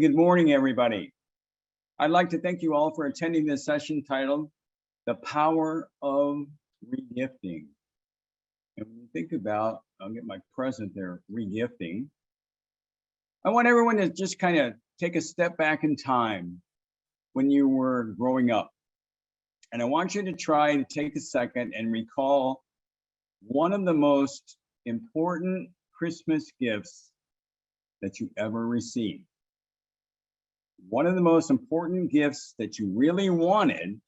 Good morning, everybody. I'd like to thank you all for attending this session titled The Power of Regifting. And when you think about, I'll get my present there, regifting, I want everyone to just kind of take a step back in time when you were growing up. And I want you to try to take a second and recall one of the most important Christmas gifts that you ever received. One of the most important gifts that you really wanted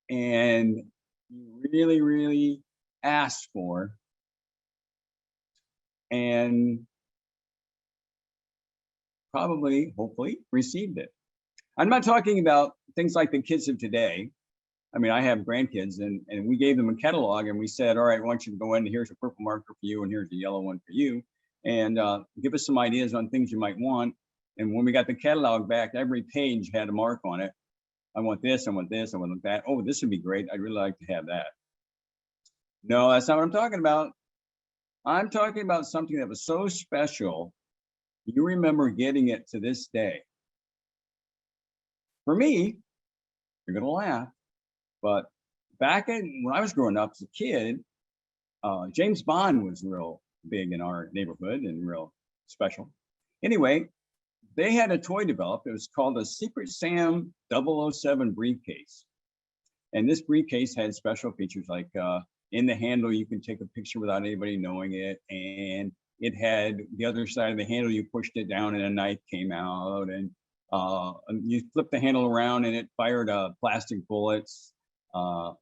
and you really asked for and probably, hopefully, received it. I'm not talking about things like the kids of today. I mean, I have grandkids and we gave them a catalog and we said, all right, I want you to go in, here's a purple marker for you and here's a yellow one for you. And give us some ideas on things you might want. And when we got the catalog back, every page had a mark on it. I want this, I want this, I want that. Oh, this would be great. I'd really like to have that. No, that's not what I'm talking about. I'm talking about something that was so special, you remember getting it to this day. For me, you're gonna laugh, but back when I was growing up as a kid, James Bond was real big in our neighborhood and real special. Anyway, they had a toy developed. It was called a Secret Sam 007 briefcase. And this briefcase had special features like in the handle, you can take a picture without anybody knowing it. And it had the other side of the handle, you pushed it down and a knife came out. And you flipped the handle around and it fired plastic bullets.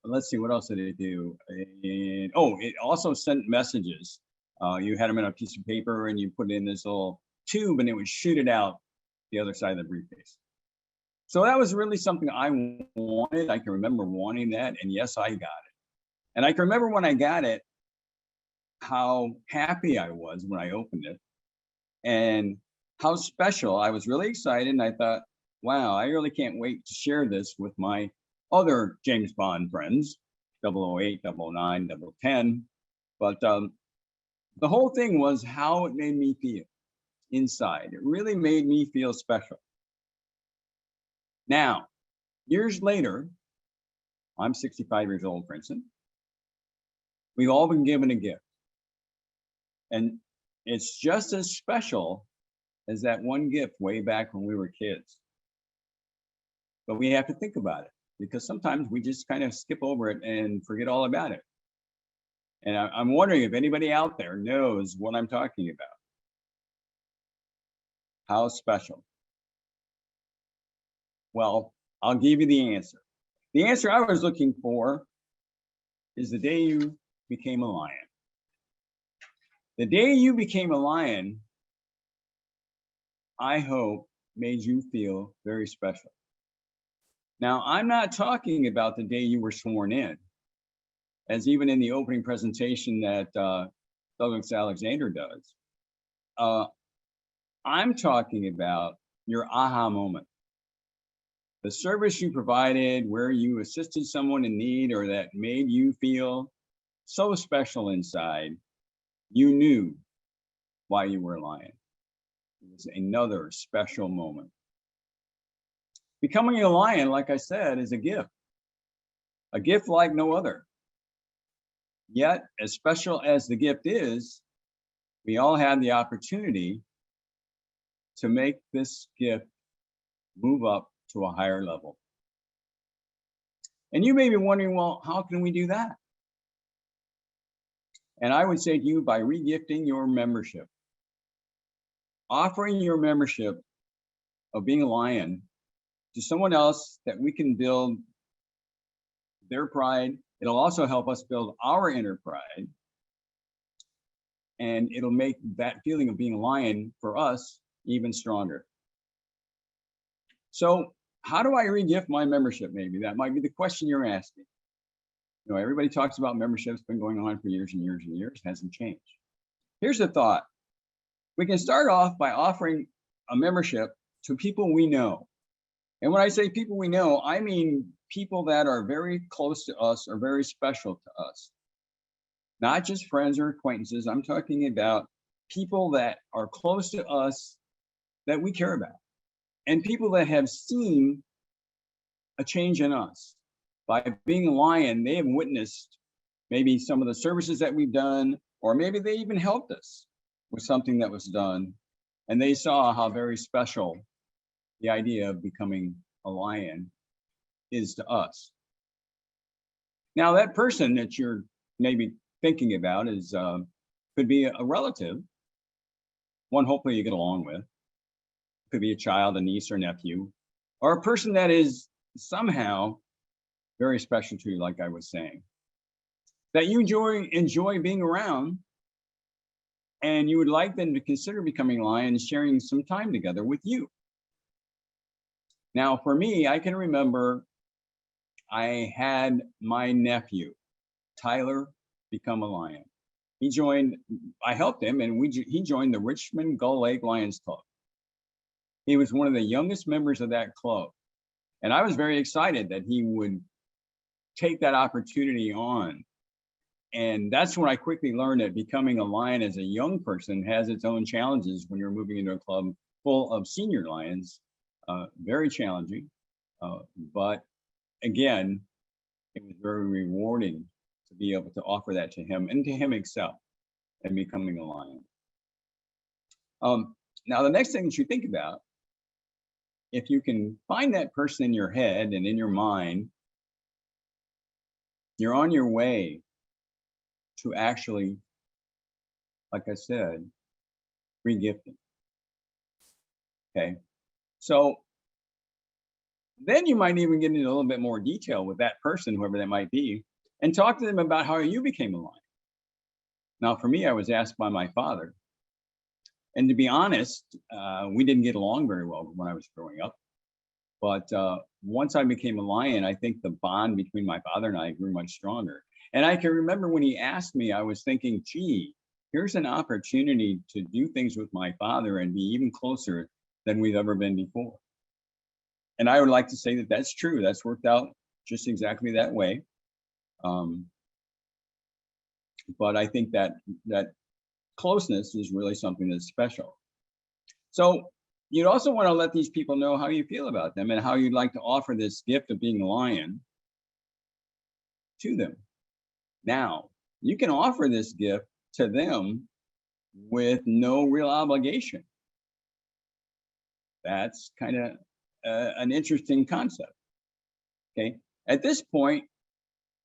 Let's see, what else did it do? And, oh, it also sent messages. You had them in a piece of paper and you put it in this little tube and it would shoot it out the other side of the briefcase. So that was really something I wanted. I can remember wanting that, and yes, I got it. And I can remember when I got it, how happy I was when I opened it and how special. I was really excited and I thought, wow, I really can't wait to share this with my other James Bond friends, 008, 009, 010. But the whole thing was how it made me feel inside. It really made me feel special. Now, years later, I'm 65 years old, for instance. We've all been given a gift. And it's just as special as that one gift way back when we were kids. But we have to think about it because sometimes we just kind of skip over it and forget all about it. And I'm wondering if anybody out there knows what I'm talking about. How special? Well, I'll give you the answer. The answer I was looking for is the day you became a lion. The day you became a lion, I hope, made you feel very special. Now, I'm not talking about the day you were sworn in, as even in the opening presentation that Douglas Alexander does. I'm talking about your aha moment. The service you provided where you assisted someone in need or that made you feel so special inside, you knew why you were a lion. It was another special moment. Becoming a lion, like I said, is a gift like no other. Yet, as special as the gift is, we all have the opportunity to make this gift move up to a higher level. And you may be wondering, well, how can we do that? And I would say to you, by regifting your membership, offering your membership of being a lion to someone else that we can build their pride. It'll also help us build our inner pride. And it'll make that feeling of being a lion for us even stronger. So how do I regift my membership? Maybe that might be the question you're asking. You know, everybody talks about memberships, been going on for years and years and years, hasn't changed. Here's the thought. We can start off by offering a membership to people we know. And when I say people we know, I mean people that are very close to us or very special to us. Not just friends or acquaintances. I'm talking about people that are close to us that we care about, and people that have seen a change in us. By being a lion, they have witnessed maybe some of the services that we've done, or maybe they even helped us with something that was done, and they saw how very special the idea of becoming a lion is to us. Now, that person that you're maybe thinking about is could be a relative, one hopefully you get along with. Could be a child, a niece or nephew, or a person that is somehow very special to you, like I was saying, that you enjoy being around, and you would like them to consider becoming a lion and sharing some time together with you. Now, for me, I can remember I had my nephew, Tyler, become a lion. I helped him, and he joined the Richmond Gull Lake Lions Club. He was one of the youngest members of that club. And I was very excited that he would take that opportunity on. And that's when I quickly learned that becoming a lion as a young person has its own challenges when you're moving into a club full of senior lions. Very challenging. But again, it was very rewarding to be able to offer that to him and to him himself and becoming a lion. Now, the next thing that you think about, if you can find that person in your head and in your mind, you're on your way to actually, like I said, regifting. Okay. So then you might even get into a little bit more detail with that person, whoever that might be, and talk to them about how you became a lion. Now, for me, I was asked by my father. And to be honest, we didn't get along very well when I was growing up. But once I became a lion, I think the bond between my father and I grew much stronger. And I can remember when he asked me, I was thinking, gee, here's an opportunity to do things with my father and be even closer than we've ever been before. And I would like to say that that's true. That's worked out just exactly that way. But I think that closeness is really something that's special. So you'd also want to let these people know how you feel about them and how you'd like to offer this gift of being a lion to them. Now, you can offer this gift to them with no real obligation. That's kind of an interesting concept. Okay. At this point,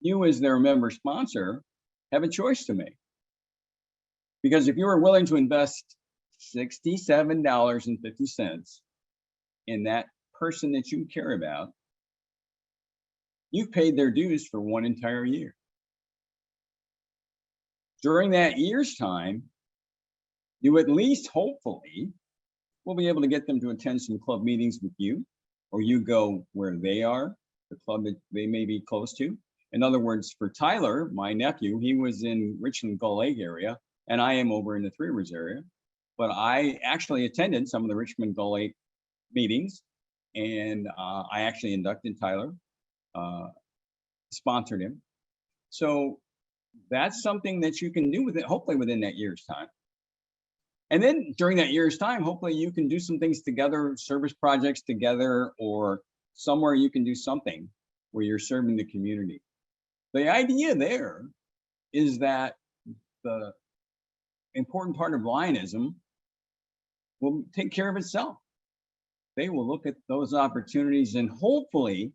you as their member sponsor have a choice to make. Because if you are willing to invest $67.50 in that person that you care about, you've paid their dues for one entire year. During that year's time, you at least hopefully will be able to get them to attend some club meetings with you, or you go where they are, the club that they may be close to. In other words, for Tyler, my nephew, he was in Richmond Gull Lake area, and I am over in the Three Rivers area. But I actually attended some of the Richmond Gull Lake meetings, and I actually inducted Tyler, sponsored him. So that's something that you can do with it, hopefully within that year's time. And then during that year's time, hopefully you can do some things together, service projects together, or somewhere you can do something where you're serving the community. The idea there is that the important part of Lionism will take care of itself. They will look at those opportunities and hopefully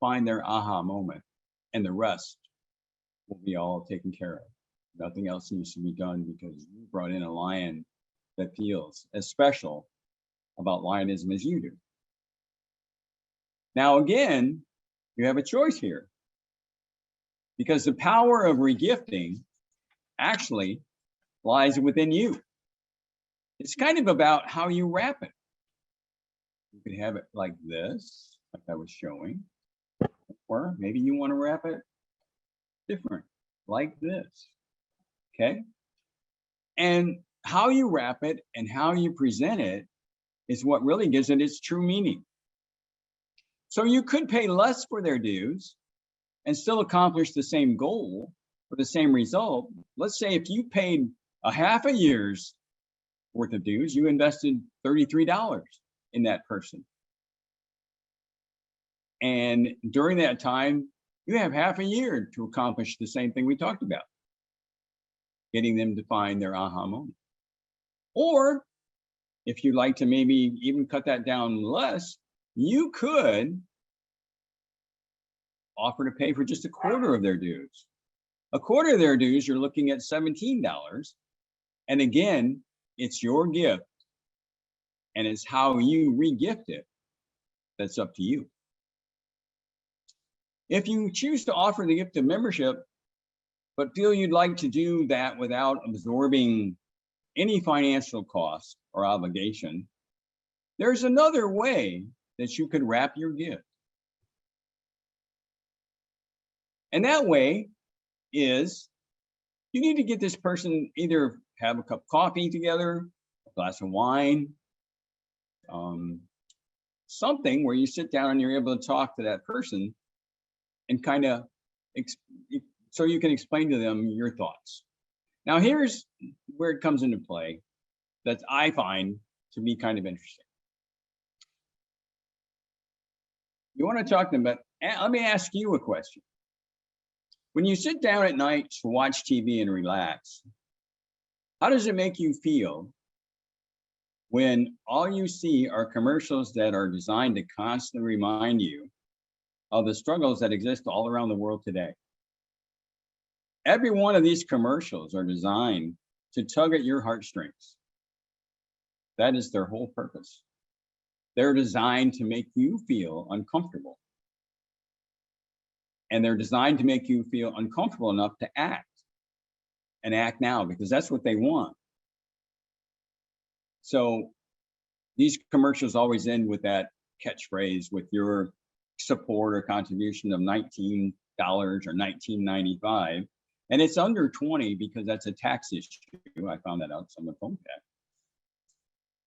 find their aha moment, and the rest will be all taken care of. Nothing else needs to be done because you brought in a lion that feels as special about Lionism as you do. Now, again, you have a choice here, because the power of regifting actually lies within you. It's kind of about how you wrap it. You can have it like this, like I was showing, or maybe you want to wrap it different, like this. Okay. And how you wrap it and how you present it is what really gives it its true meaning. So you could pay less for their dues and still accomplish the same goal or the same result. Let's say if you paid a half a year's worth of dues, you invested $33 in that person. And during that time, you have half a year to accomplish the same thing we talked about, getting them to find their aha moment. Or if you'd like to maybe even cut that down less, you could offer to pay for just a quarter of their dues. A quarter of their dues, you're looking at $17. And again, it's your gift, and it's how you re-gift it that's up to you. If you choose to offer the gift of membership, but feel you'd like to do that without absorbing any financial cost or obligation, there's another way that you could wrap your gift. And that way is you need to get this person, either have a cup of coffee together, a glass of wine, something where you sit down and you're able to talk to that person and kind of so you can explain to them your thoughts. Now, here's where it comes into play that I find to be kind of interesting. You want to talk to them, but let me ask you a question. When you sit down at night to watch TV and relax, how does it make you feel when all you see are commercials that are designed to constantly remind you of the struggles that exist all around the world today? Every one of these commercials are designed to tug at your heartstrings. That is their whole purpose. They're designed to make you feel uncomfortable. And they're designed to make you feel uncomfortable enough to act, and act now, because that's what they want. So these commercials always end with that catchphrase, with your support or contribution of $19 or $19.95. And it's under 20 because that's a tax issue. I found that out, some of the phone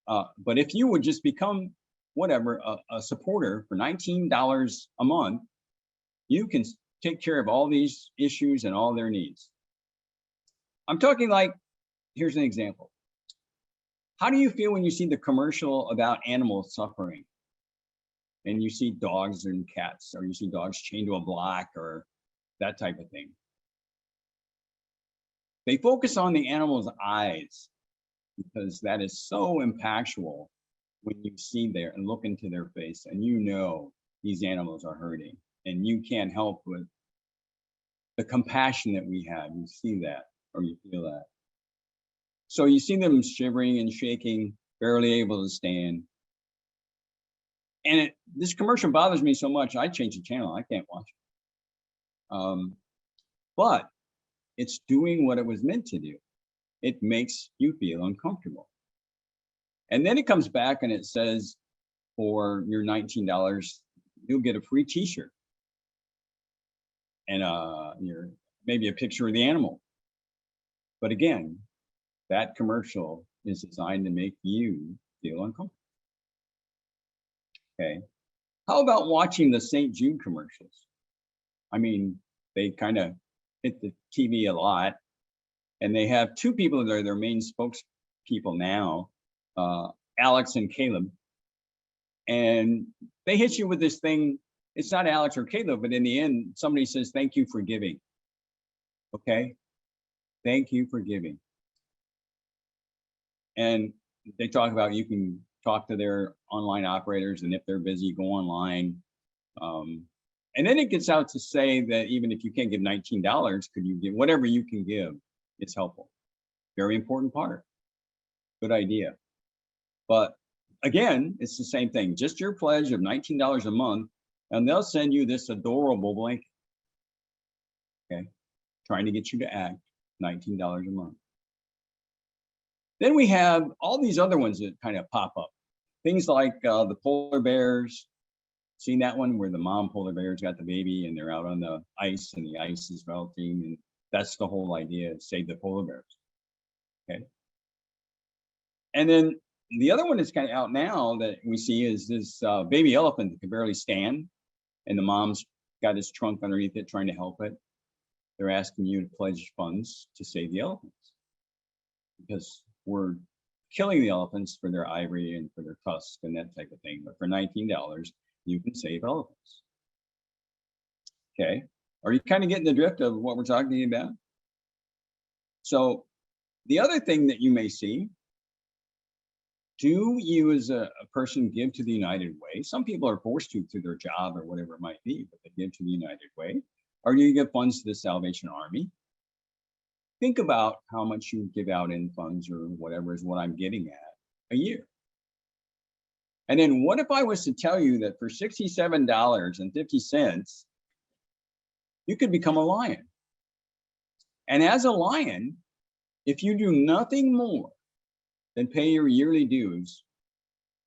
tax. But if you would just become whatever, a supporter for $19 a month, you can take care of all these issues and all their needs. I'm talking like, here's an example. How do you feel when you see the commercial about animals suffering? And you see dogs and cats, or you see dogs chained to a block, or that type of thing. They focus on the animal's eyes because that is so impactful when you see there and look into their face, and you know these animals are hurting, and you can't help with the compassion that we have. You see that, or you feel that. So you see them shivering and shaking, barely able to stand. And this commercial bothers me so much, I change the channel. I can't watch it. But it's doing what it was meant to do. It makes you feel uncomfortable. And then it comes back and it says, for your $19, you'll get a free t-shirt. And maybe a picture of the animal. But again, that commercial is designed to make you feel uncomfortable. Okay. How about watching the St. Jude commercials? I mean, they kind of hit the TV a lot, and they have two people that are their main spokespeople now, Alex and Caleb. And they hit you with this thing. It's not Alex or Caleb, but in the end, somebody says, "Thank you for giving." Okay. Thank you for giving. And they talk about, you can talk to their online operators, and if they're busy, go online. And then it gets out to say that even if you can't give $19, could you give whatever you can give? It's helpful. Very important part. Good idea. But again, it's the same thing. Just your pledge of $19 a month, and they'll send you this adorable blanket. Okay. Trying to get you to act, $19 a month. Then we have all these other ones that kind of pop up. Things like the polar bears. Seen that one where the mom polar bear's got the baby and they're out on the ice and the ice is melting, and that's the whole idea, save the polar bears. Okay. And then the other one that's kind of out now that we see is this baby elephant that can barely stand, and the mom's got his trunk underneath it trying to help it. They're asking you to pledge funds to save the elephants, because we're killing the elephants for their ivory and for their tusks and that type of thing. But for $19, you can save elephants. Okay. Are you kind of getting the drift of what we're talking about? So the other thing that you may see, do you as a person give to the United Way? Some people are forced to through their job or whatever it might be, but they give to the United Way. Or do you give funds to the Salvation Army? Think about how much you give out in funds or whatever is what I'm getting at a year. And then what if I was to tell you that for $67.50, you could become a lion? And as a lion, if you do nothing more than pay your yearly dues,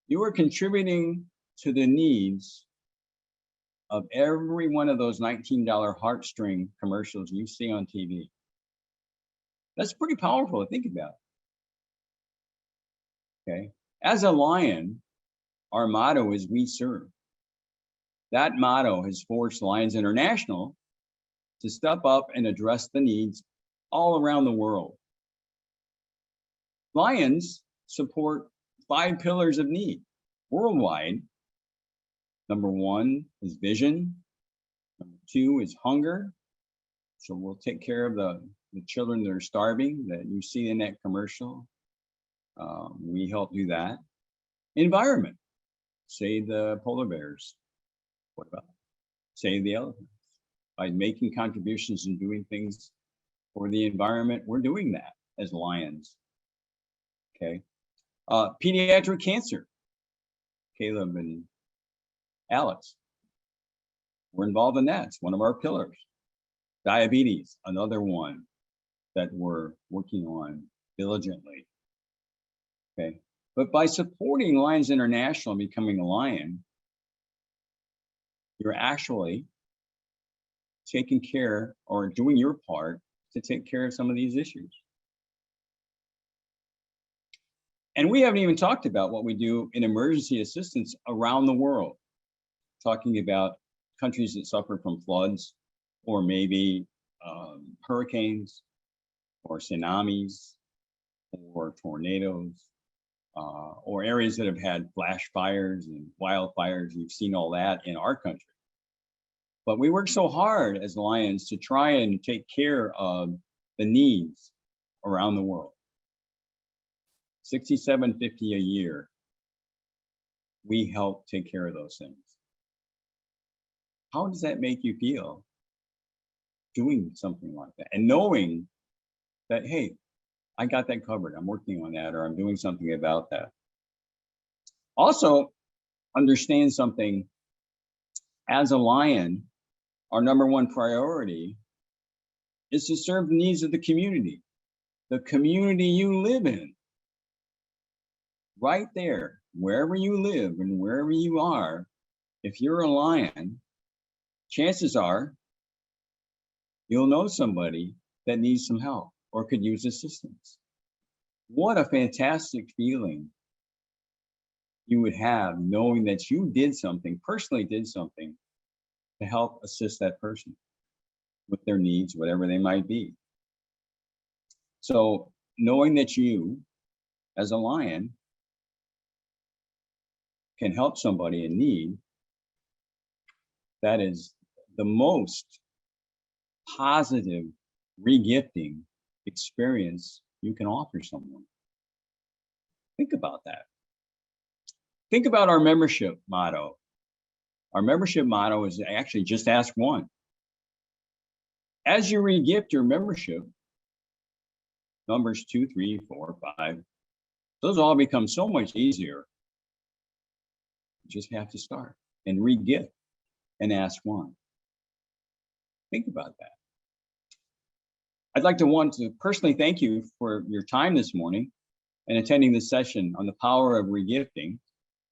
you are contributing to the needs of every one of those $19 heartstring commercials you see on TV. That's pretty powerful to think about. Okay. As a lion, our motto is "We serve." That motto has forced Lions International to step up and address the needs all around the world. Lions support 5 pillars of need worldwide. Number 1 is vision. Number 2 is hunger. So we'll take care of the children that are starving that you see in that commercial. We help do that. Environment. Save the polar bears. What about save the elephants? By making contributions and doing things for the environment, we're doing that as lions. Okay. Pediatric cancer. Caleb and Alex, we're involved in that. It's one of our pillars. Diabetes, another one that we're working on diligently. Okay. But by supporting Lions International and becoming a lion, you're actually taking care or doing your part to take care of some of these issues. And we haven't even talked about what we do in emergency assistance around the world, talking about countries that suffer from floods or maybe hurricanes or tsunamis or tornadoes or areas that have had flash fires and wildfires. You've seen all that in our country. But we work so hard as Lions to try and take care of the needs around the world. $67.50 a year, we help take care of those things. How does that make you feel doing something like that and knowing that, hey, I got that covered, I'm working on that, or I'm doing something about that? Also, understand something. As a lion, our number 1 priority is to serve the needs of the community you live in. Right there, wherever you live and wherever you are, if you're a lion, chances are you'll know somebody that needs some help or could use assistance. What a fantastic feeling you would have knowing that you did something, personally did something to help assist that person with their needs, whatever they might be. So knowing that you, as a lion, can help somebody in need, that is the most positive regifting experience you can offer someone. Think about that. Think about our membership motto. Our membership motto is actually just ask one. As you regift your membership, numbers 2, 3, 4, 5, those all become so much easier. You just have to start and regift and ask one. Think about that. I'd like to want to personally thank you for your time this morning and attending this session on the power of regifting.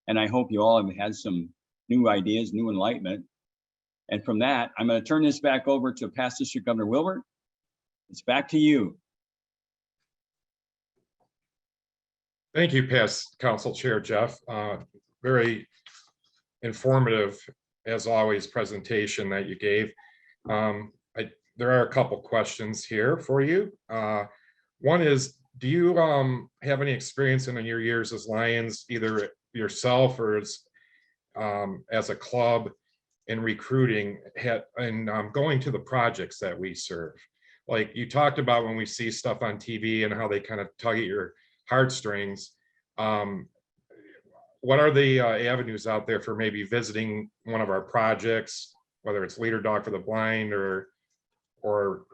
And I hope you all have had some new ideas, new enlightenment. And from that, I'm going to turn this back over to Past District Governor Wilbert. It's back to you. Thank you, Past Council Chair Jeff. Very informative, as always, presentation that you gave. There are a couple questions here for you. One is, Do you have any experience in your years as Lions, either yourself or as a club, in recruiting and going to the projects that we serve? Like you talked about when we see stuff on TV and how they kind of tug at your heartstrings. What are the avenues out there for maybe visiting one of our projects, whether it's Leader Dog for the Blind or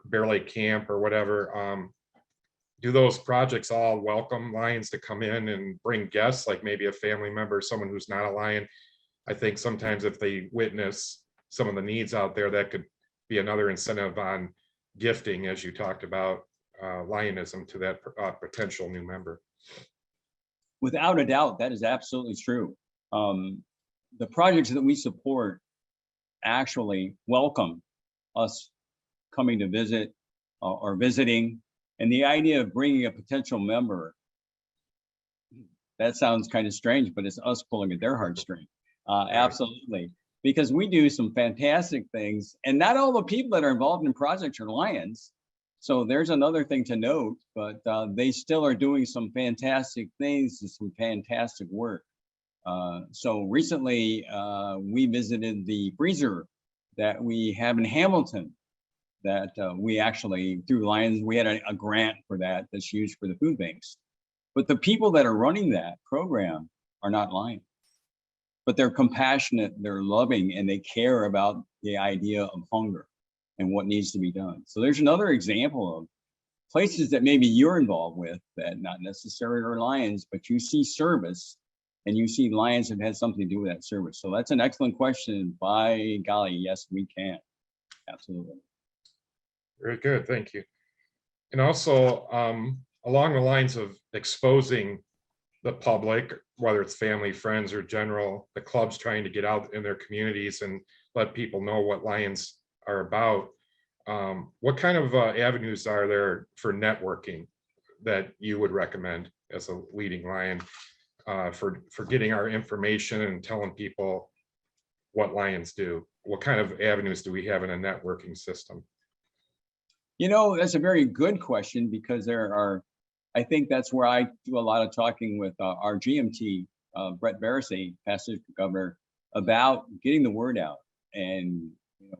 Bear Lake Camp or whatever? Do those projects all welcome Lions to come in and bring guests, like maybe a family member, someone who's not a Lion? I think sometimes if they witness some of the needs out there, that could be another incentive on gifting, as you talked about, Lionism to that potential new member. Without a doubt, that is absolutely true. The projects that we support actually welcome us coming to visit or visiting. And the idea of bringing a potential member, that sounds kind of strange, but it's us pulling at their heartstring. Absolutely. Because we do some fantastic things, and not all the people that are involved in projects are Lions. So there's another thing to note, but they still are doing some fantastic things and some fantastic work. So recently we visited the freezer that we have in Hamilton that we actually, through Lions, we had a grant for that that's used for the food banks. But the people that are running that program are not Lions. But they're compassionate, they're loving, and they care about the idea of hunger and what needs to be done. So there's another example of places that maybe you're involved with that not necessarily are Lions, but you see service and you see Lions have had something to do with that service. So that's an excellent question. By golly, yes, we can. Absolutely. Very good, thank you. And also along the lines of exposing the public, whether it's family, friends, or general, the club's trying to get out in their communities and let people know what Lions are about. What kind of avenues are there for networking that you would recommend as a leading Lion for getting our information and telling people what Lions do? What kind of avenues do we have in a networking system? You know, that's a very good question, because there are, I think that's where I do a lot of talking with our GMT, Brett Barasay, past district governor, about getting the word out. And you know,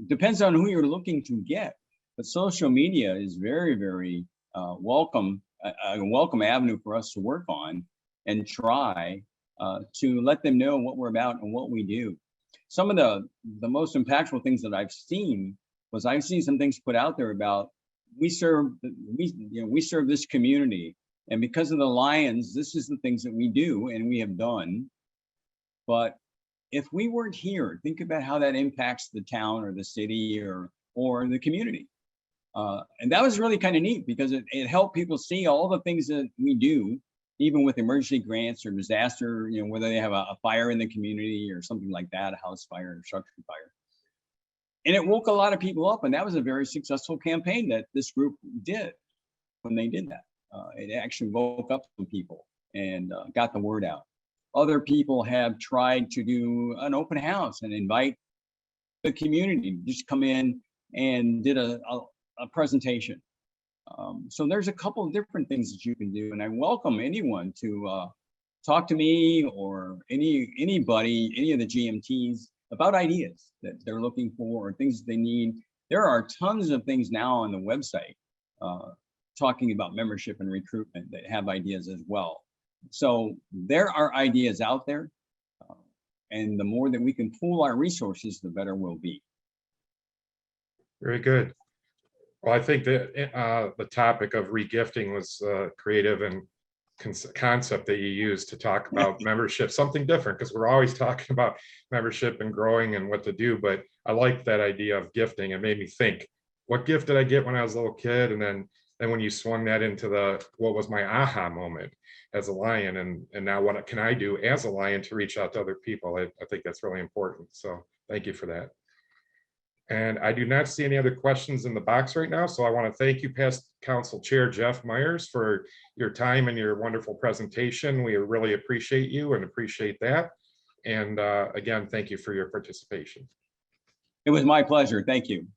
depends on who you're looking to get, but social media is very, very welcome, a welcome avenue for us to work on and try to let them know what we're about and what we do. Some of the most impactful things that I've seen was I've seen some things put out there about we serve this community, and because of the Lions, this is the things that we do and we have done. But if we weren't here, think about how that impacts the town or the city or the community. And that was really kind of neat, because it helped people see all the things that we do, even with emergency grants or disaster, you know, whether they have a fire in the community or something like that, a house fire or structure fire. And it woke a lot of people up, and that was a very successful campaign that this group did when they did that. It actually woke up some people and got the word out. Other people have tried to do an open house and invite the community to just come in and did a presentation. So there's a couple of different things that you can do, and I welcome anyone to talk to me or anybody, any of the GMTs, about ideas that they're looking for or things that they need. There are tons of things now on the website talking about membership and recruitment that have ideas as well. So there are ideas out there, and the more that we can pool our resources, the better we'll be. Very good. Well, I think that the topic of regifting was creative and concept that you use to talk about membership, something different, because we're always talking about membership and growing and what to do. But I like that idea of gifting. It made me think, what gift did I get when I was a little kid? And then when you swung that into what was my aha moment as a Lion, and now what can I do as a Lion to reach out to other people? I think that's really important. So thank you for that. And I do not see any other questions in the box right now. So I want to thank you, past Council Chair Jeff Mayuiers, for your time and your wonderful presentation. We really appreciate you and appreciate that. And again, thank you for your participation. It was my pleasure. Thank you.